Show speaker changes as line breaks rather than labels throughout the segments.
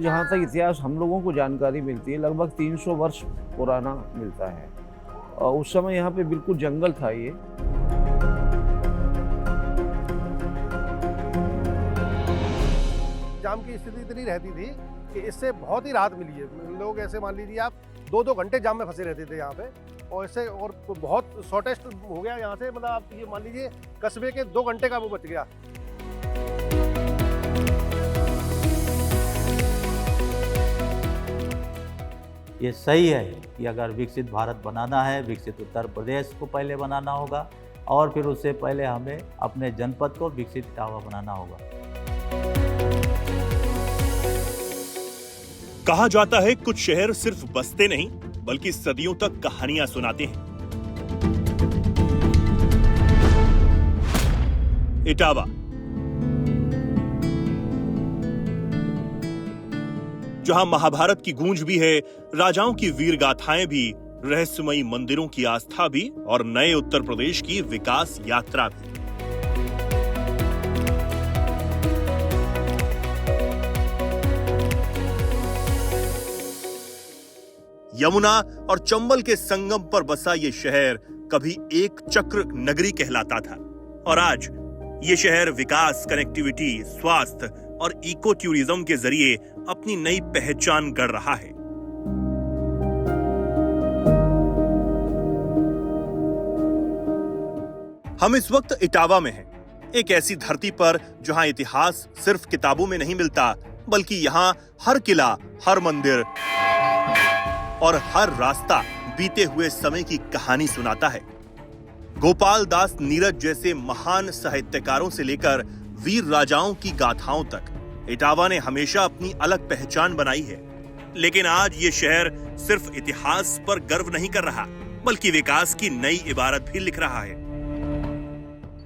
जहाँ तक इतिहास हम लोगों को जानकारी मिलती है, लगभग 300 वर्ष पुराना मिलता है। और उस समय यहाँ पे बिल्कुल जंगल था ये।
जाम की स्थिति इतनी रहती थी कि इससे बहुत ही राहत मिली है। लोग ऐसे मान लीजिए आप 2-2 घंटे जाम में फंसे रहते थे यहाँ पे, और इससे और बहुत शॉर्टेस्ट हो गया यहाँ से। मतलब आप ये मान लीजिए कस्बे के 2 घंटे का वो बच गया।
ये सही है कि अगर विकसित भारत बनाना है, विकसित उत्तर प्रदेश को पहले बनाना होगा और फिर उससे पहले हमें अपने जनपद को विकसित इटावा बनाना होगा।
कहा जाता है कुछ शहर सिर्फ बसते नहीं बल्कि सदियों तक कहानियां सुनाते हैं। इटावा, जहां महाभारत की गूंज भी है, राजाओं की वीर गाथाएं भी, रहस्यमयी मंदिरों की आस्था भी और नए उत्तर प्रदेश की विकास यात्रा भी। यमुना और चंबल के संगम पर बसा ये शहर कभी एक चक्र नगरी कहलाता था और आज ये शहर विकास, कनेक्टिविटी, स्वास्थ्य और इको टूरिज्म के जरिए अपनी नई पहचान गढ़ रहा है। हम इस वक्त इटावा में हैं, एक ऐसी धरती पर जहां इतिहास सिर्फ किताबों में नहीं मिलता, बल्कि यहां हर किला, हर मंदिर और हर रास्ता बीते हुए समय की कहानी सुनाता है। गोपाल दास नीरज जैसे महान साहित्यकारों से लेकर वीर राजाओं की गाथाओं तक इटावा ने हमेशा अपनी अलग पहचान बनाई है। लेकिन आज ये शहर सिर्फ इतिहास पर गर्व नहीं कर रहा, बल्कि विकास की नई इबारत भी लिख रहा है।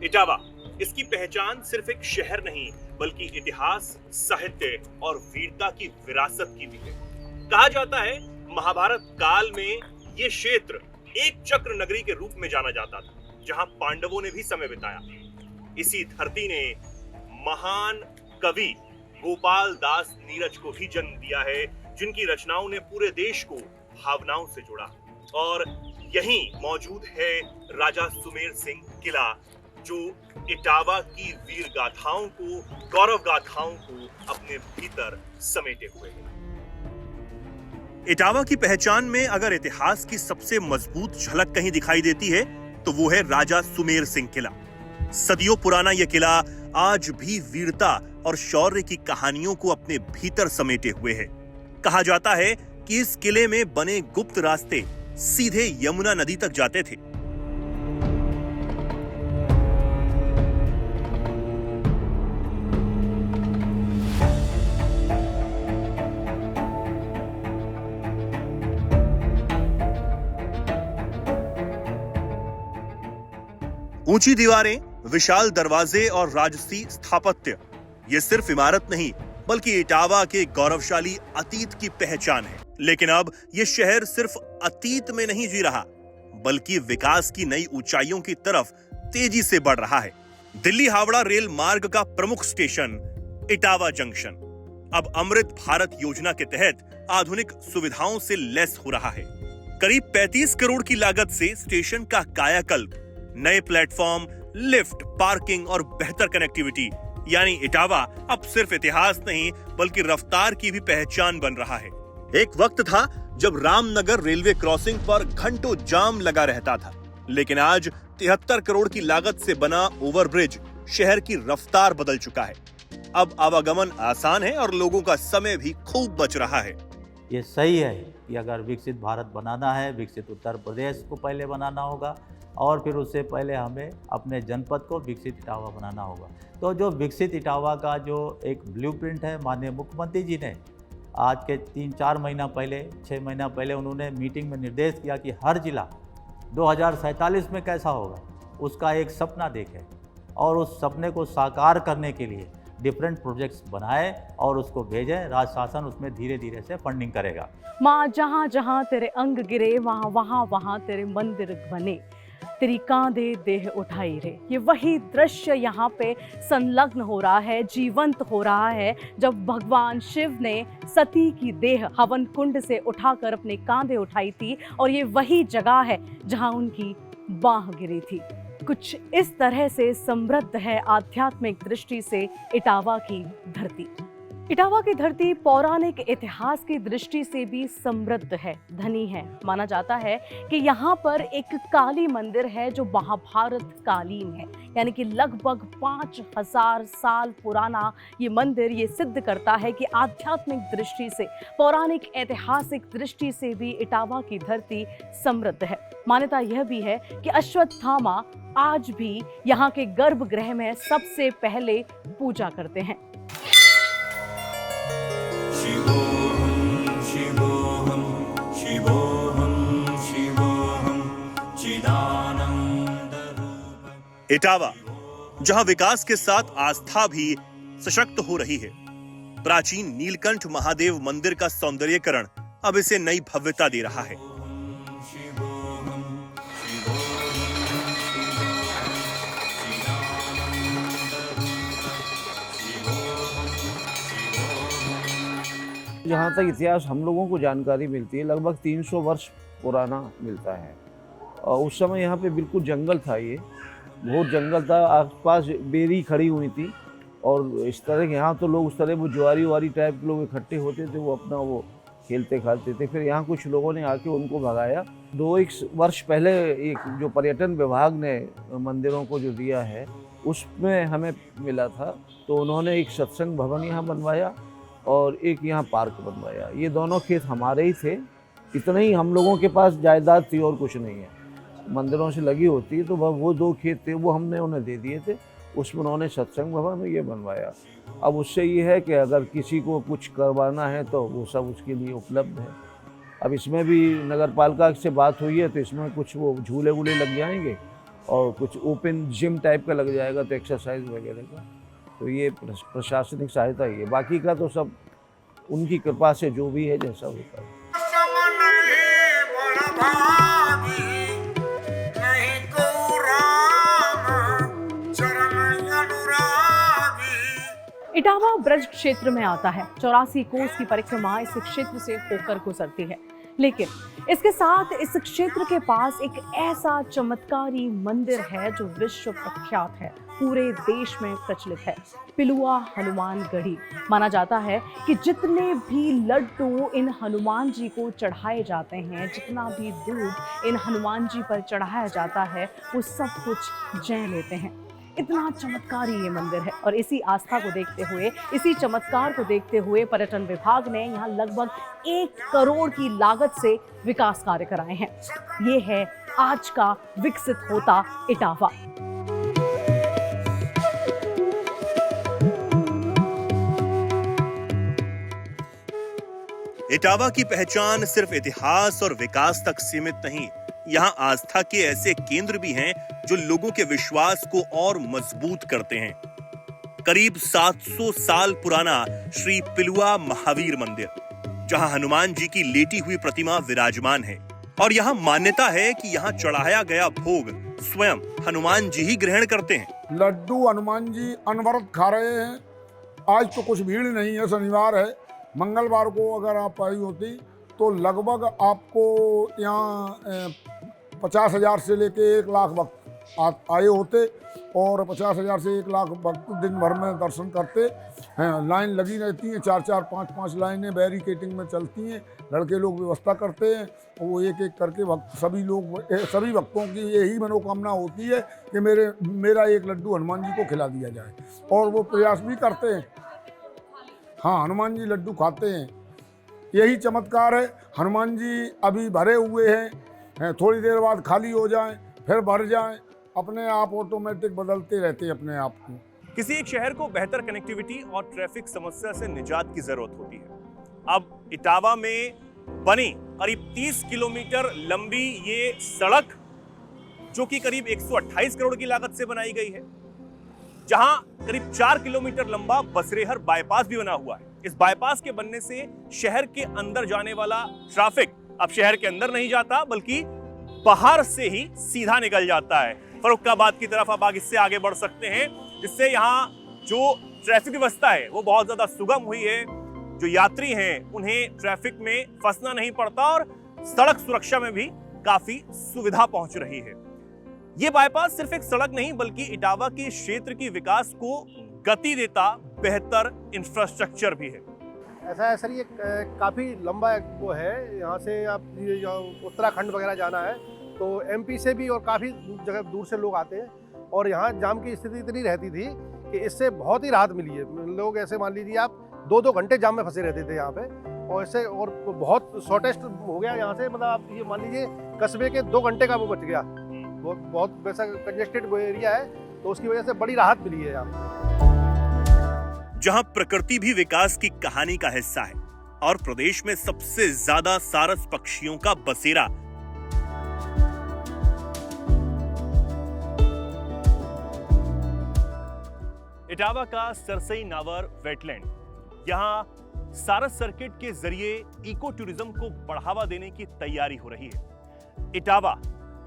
इटावा, इसकी पहचान सिर्फ एक शहर नहीं, बल्कि इतिहास, साहित्य और वीरता की विरासत की भी है। कहा जाता है महाभारत काल में ये क्षेत्र एक चक्र नगरी के रूप में जाना जाता था, जहां पांडवों ने भी समय बिताया। इसी धरती ने महान कवि गोपाल दास नीरज को भी जन्म दिया है, जिनकी रचनाओं ने पूरे देश को भावनाओं से जोड़ा। और यहीं मौजूद है राजा सुमेर सिंह किला, जो इटावा की वीर गाथाओं को, गौरव गाथाओं को अपने भीतर समेटे हुए है। इटावा की पहचान में अगर इतिहास की सबसे मजबूत झलक कहीं दिखाई देती है तो वो है राजा सुमेर सिंह किला। सदियों पुराना यह किला आज भी वीरता और शौर्य की कहानियों को अपने भीतर समेटे हुए है। कहा जाता है कि इस किले में बने गुप्त रास्ते सीधे यमुना नदी तक जाते थे। ऊंची दीवारें, विशाल दरवाजे और राजसी स्थापत्य, ये सिर्फ इमारत नहीं बल्कि इटावा के गौरवशाली अतीत की पहचान है। लेकिन अब ये शहर सिर्फ अतीत में नहीं जी रहा, बल्कि विकास की नई ऊंचाइयों की तरफ तेजी से बढ़ रहा है। दिल्ली हावड़ा रेल मार्ग का प्रमुख स्टेशन इटावा जंक्शन अब अमृत भारत योजना के तहत आधुनिक सुविधाओं से लैस हो रहा है। करीब 35 करोड़ की लागत से स्टेशन का कायाकल्प, नए प्लेटफॉर्म, लिफ्ट, पार्किंग और बेहतर कनेक्टिविटी, यानी इटावा अब सिर्फ इतिहास नहीं बल्कि रफ्तार की भी पहचान बन रहा है। एक वक्त था जब रामनगर रेलवे क्रॉसिंग पर घंटों जाम लगा रहता था, लेकिन आज 73 करोड़ की लागत से बना ओवरब्रिज शहर की रफ्तार बदल चुका है। अब आवागमन आसान है और लोगों का समय भी खूब बच रहा है।
ये सही है कि अगर विकसित भारत बनाना है, विकसित उत्तर प्रदेश को पहले बनाना होगा और फिर उससे पहले हमें अपने जनपद को विकसित इटावा बनाना होगा। तो जो विकसित इटावा का जो एक ब्लूप्रिंट है, माननीय मुख्यमंत्री जी ने आज के 3-4 महीना पहले, 6 महीना पहले उन्होंने मीटिंग में निर्देश किया कि हर जिला 2047 में कैसा होगा, उसका एक सपना देखें और उस सपने को साकार करने के लिए डिफरेंट प्रोजेक्ट्स बनाए और उसको भेजें। राज्य शासन उसमें धीरे धीरे से फंडिंग करेगा।
माँ जहाँ जहाँ तेरे अंग गिरे, वहाँ वहाँ वहाँ तेरे मंदिर बने। तेरी कांधे देह उठाई रे। ये वही दृश्य यहाँ पे संलग्न हो रहा है, जीवंत हो रहा है, जब भगवान शिव ने सती की देह हवन कुंड से उठाकर अपने कांधे उठाई थी, और ये वही जगह है जहाँ उनकी बाह गिरी थी। कुछ इस तरह से समृद्ध है आध्यात्मिक दृष्टि से इटावा की धरती। इटावा की धरती पौराणिक इतिहास की दृष्टि से भी समृद्ध है, धनी है। माना जाता है कि यहाँ पर एक काली मंदिर है जो महाभारत कालीन है, यानी कि लगभग 5000 साल पुराना ये मंदिर ये सिद्ध करता है कि आध्यात्मिक दृष्टि से, पौराणिक ऐतिहासिक दृष्टि से भी इटावा की धरती समृद्ध है। मान्यता यह भी है कि अश्वत्थामा आज भी यहाँ के गर्भगृह में सबसे पहले पूजा करते हैं।
इटावा, जहां विकास के साथ आस्था भी सशक्त हो रही है। प्राचीन नीलकंठ महादेव मंदिर का सौंदर्यीकरण अब इसे नई भव्यता दे रहा है।
जहाँ तक इतिहास हम लोगों को जानकारी मिलती है, लगभग 300 वर्ष पुराना मिलता है। और उस समय यहाँ पे बिल्कुल जंगल था, ये बहुत जंगल था, आसपास बेरी खड़ी हुई थी, और इस तरह के यहाँ तो लोग उस तरह वो ज्वारी वारी टाइप के लोग इकट्ठे होते थे, वो अपना वो खेलते खाते थे। फिर यहाँ कुछ लोगों ने आके उनको भगाया। 2-1 वर्ष पहले एक जो पर्यटन विभाग ने मंदिरों को जो दिया है उसमें हमें मिला था, तो उन्होंने एक सत्संग भवन यहाँ बनवाया और एक यहाँ पार्क बनवाया। ये दोनों खेत हमारे ही थे, इतने ही हम लोगों के पास जायदाद थी और कुछ नहीं है। मंदिरों से लगी होती है तो वो 2 खेत थे, वो हमने उन्हें दे दिए थे, उसमें उन्होंने सत्संग भवन ये बनवाया। अब उससे ये है कि अगर किसी को कुछ करवाना है तो वो सब उसके लिए उपलब्ध है। अब इसमें भी नगर पालिका से बात हुई है, तो इसमें कुछ वो झूले वूले लग जाएंगे और कुछ ओपन जिम टाइप का लग जाएगा, तो एक्सरसाइज वगैरह का। तो ये प्रशासनिक सहायता ही है, बाकी का तो सब उनकी कृपा से जो भी है जैसा होता है।
इटावा ब्रज क्षेत्र में आता है। 84 कोस की परिक्रमा इस क्षेत्र से होकर गुजरती है, लेकिन इसके साथ इस क्षेत्र के पास एक ऐसा चमत्कारी मंदिर है जो विश्व प्रख्यात है, पूरे देश में प्रचलित है। पिलुआ हनुमान गढ़ी। माना जाता है कि जितने भी लड्डू इन हनुमान जी को चढ़ाए जाते हैं, जितना भी दूध इन हनुमान जी पर चढ़ाया जाता है, वो सब कुछ जय लेते हैं। इतना चमत्कारी ये मंदिर है, और इसी आस्था को देखते हुए, इसी चमत्कार को देखते हुए पर्यटन विभाग ने यहाँ लगभग 1 करोड़ की लागत से विकास कार्य कराए हैं। ये है आज का विकसित होता इटावा।
इटावा की पहचान सिर्फ इतिहास और विकास तक सीमित नहीं, यहाँ आस्था के ऐसे केंद्र भी हैं जो लोगों के विश्वास को और मजबूत करते हैं। करीब 700 साल पुराना श्री पिलुआ महावीर मंदिर, जहां हनुमान जी की लेटी हुई प्रतिमा विराजमान है, और यहाँ मान्यता है कि यहाँ चढ़ाया गया भोग स्वयं हनुमान जी ही ग्रहण करते हैं।
लड्डू हनुमान जी अनवरत खा रहे हैं। आज तो कुछ भीड़ नहीं है, शनिवार है। मंगलवार को अगर आप आई होती तो लगभग आपको यहाँ 50,000 से लेके 1 लाख भक्त आए होते, और 50,000 से 1 लाख भक्त दिन भर में दर्शन करते हैं। लाइन लगी रहती है, 4-4, 5-5 लाइनें बैरिकेटिंग में चलती हैं। लड़के लोग व्यवस्था करते हैं, वो एक एक करके भक्त सभी भक्तों की यही मनोकामना होती है कि मेरा 1 लड्डू हनुमान जी को खिला दिया जाए, और वो प्रयास भी करते हैं। हाँ, हनुमान जी लड्डू खाते हैं, यही चमत्कार है। हनुमान जी अभी भरे हुए हैं, थोड़ी देर बाद खाली हो जाएं, फिर भर जाएं, अपने आप ऑटोमेटिक बदलते रहते हैं अपने आप को।
किसी एक शहर को बेहतर कनेक्टिविटी और ट्रैफिक समस्या से निजात की जरूरत होती है। अब इटावा में बनी करीब 30 किलोमीटर लंबी ये सड़क, जो कि करीब 128 करोड़ की लागत से बनाई गई है, जहां करीब 4 किलोमीटर लंबा बसरेहर बाईपास भी बना हुआ है। इस बाईपास के बनने से शहर के अंदर जाने वाला ट्रैफिक अब शहर के अंदर नहीं जाता, बल्कि बाहर से ही सीधा निकल जाता है। फर्रुखाबाद की तरफ अब इससे आगे बढ़ सकते हैं, जिससे यहाँ जो ट्रैफिक व्यवस्था है वो बहुत ज्यादा सुगम हुई है। जो यात्री हैं उन्हें ट्रैफिक में फंसना नहीं पड़ता और सड़क सुरक्षा में भी काफी सुविधा पहुंच रही है। ये बाईपास सिर्फ एक सड़क नहीं बल्कि इटावा के क्षेत्र की विकास को गति देता बेहतर इंफ्रास्ट्रक्चर भी है।
ऐसा है सर, ये काफ़ी लंबा वो है। यहाँ से आप ये उत्तराखंड वगैरह जाना है तो एमपी से भी और काफ़ी जगह दूर से लोग आते हैं, और यहाँ जाम की स्थिति इतनी रहती थी कि इससे बहुत ही राहत मिली है। लोग ऐसे मान लीजिए आप 2-2 घंटे जाम में फंसे रहते थे यहाँ पे, और इससे और बहुत शॉर्टेस्ट हो गया यहाँ से। मतलब आप ये मान लीजिए कस्बे के 2 घंटे का वो बच गया। बहुत वैसा कंजेस्टेड वो एरिया है, तो उसकी वजह से बड़ी राहत मिली है यहाँ।
जहां प्रकृति भी विकास की कहानी का हिस्सा है और प्रदेश में सबसे ज्यादा सारस पक्षियों का बसेरा। इटावा का सरसई नावर वेटलैंड, यहां सारस सर्किट के जरिए इको टूरिज्म को बढ़ावा देने की तैयारी हो रही है। इटावा,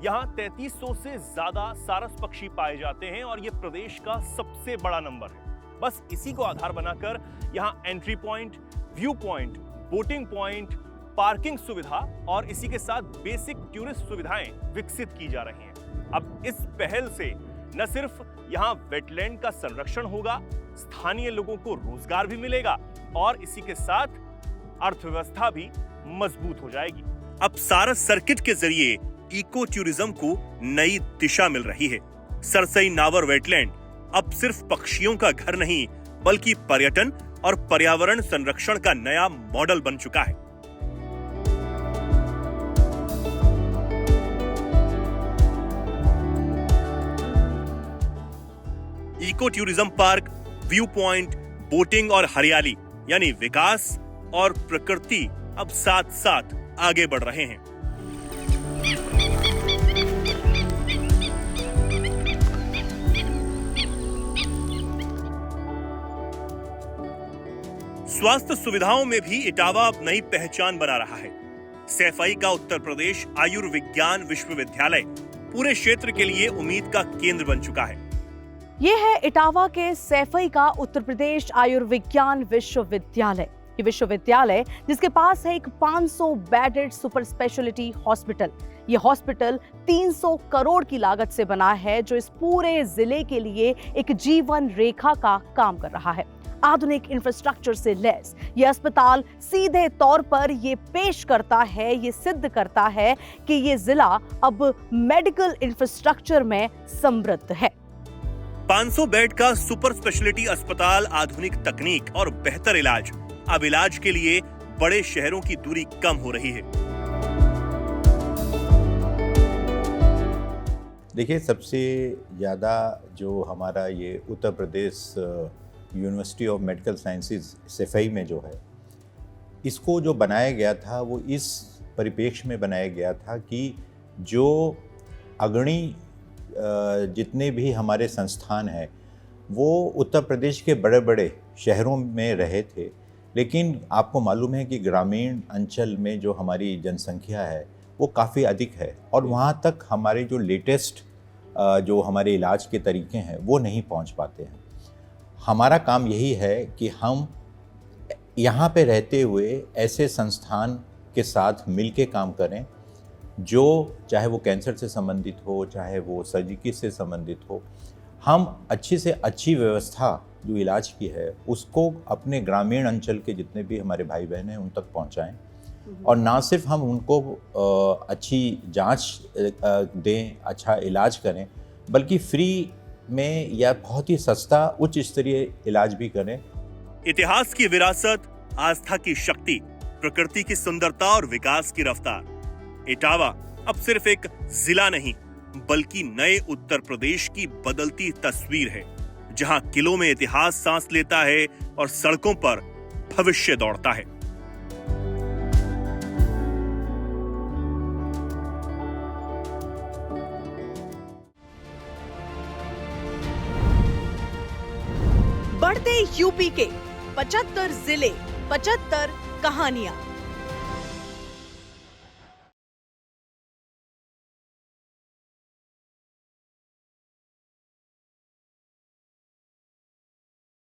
यहां 3300 से ज्यादा सारस पक्षी पाए जाते हैं और यह प्रदेश का सबसे बड़ा नंबर है। बस इसी को आधार बनाकर यहां entry point, view point, boating point, parking सुविधा और इसी के साथ बेसिक टूरिस्ट सुविधाएं विकसित की जा रही हैं। अब इस पहल से न सिर्फ यहां वेटलैंड का संरक्षण होगा, स्थानीय लोगों को रोजगार भी मिलेगा और इसी के साथ अर्थव्यवस्था भी मजबूत हो जाएगी। अब सारस सर्किट के जरिए इको टूरिज्म को नई दिशा मिल रही है। सरसई नावर वेटलैंड अब सिर्फ पक्षियों का घर नहीं बल्कि पर्यटन और पर्यावरण संरक्षण का नया मॉडल बन चुका है। Eco tourism park, view point, boating और हरियाली यानी विकास और प्रकृति अब साथ साथ आगे बढ़ रहे हैं। स्वास्थ्य सुविधाओं में भी इटावा अब नई पहचान बना रहा है। सैफई का उत्तर प्रदेश आयुर्विज्ञान विश्वविद्यालय पूरे क्षेत्र के लिए उम्मीद का केंद्र बन चुका है।
ये है इटावा के सैफई का उत्तर प्रदेश आयुर्विज्ञान विश्वविद्यालय। ये विश्वविद्यालय जिसके पास है एक 500 बेडेड सुपर स्पेशलिटी हॉस्पिटल। ये हॉस्पिटल 300 करोड़ की लागत से बना है, जो इस पूरे जिले के लिए एक जीवन रेखा का काम कर रहा है। आधुनिक इंफ्रास्ट्रक्चर से लैस ये अस्पताल सीधे तौर पर ये पेश करता है, ये सिद्ध करता है कि ये जिला अब मेडिकल इंफ्रास्ट्रक्चर में समृद्ध है।
500 बेड का सुपर स्पेशलिटी अस्पताल, आधुनिक तकनीक और बेहतर इलाज। अब इलाज के लिए बड़े शहरों की दूरी कम हो रही है।
देखिए, सबसे ज़्यादा जो हमारा ये Uttar Pradesh university of medical sciences Saifai में जो है, इसको जो बनाया गया था वो इस परिप्रेक्ष्य में बनाया गया था कि जो अग्रणी जितने भी हमारे संस्थान हैं वो उत्तर प्रदेश के बड़े बड़े शहरों में रहे थे, लेकिन आपको मालूम है कि ग्रामीण अंचल में जो हमारी जनसंख्या है वो काफ़ी अधिक है और वहाँ तक हमारे जो लेटेस्ट जो हमारे इलाज के तरीके हैं वो नहीं पहुँच पाते हैं। हमारा काम यही है कि हम यहाँ पे रहते हुए ऐसे संस्थान के साथ मिलके काम करें जो चाहे वो कैंसर से संबंधित हो, चाहे वो सर्जिकल से संबंधित हो, हम अच्छी से अच्छी व्यवस्था जो इलाज की है उसको अपने ग्रामीण अंचल के जितने भी हमारे भाई बहन हैं उन तक पहुँचाएँ। और ना सिर्फ हम उनको अच्छी जांच दें, अच्छा इलाज करें, बल्कि फ्री में या बहुत ही सस्ता उच्च स्तरीय इलाज भी करें।
इतिहास की विरासत, आस्था की शक्ति, प्रकृति की सुंदरता और विकास की रफ्तार। इटावा अब सिर्फ एक जिला नहीं बल्कि नए उत्तर प्रदेश की बदलती तस्वीर है, जहां किलों में इतिहास सांस लेता है और सड़कों पर भविष्य दौड़ता है।
बढ़ते यूपी के 75 जिले, 75 कहानियां।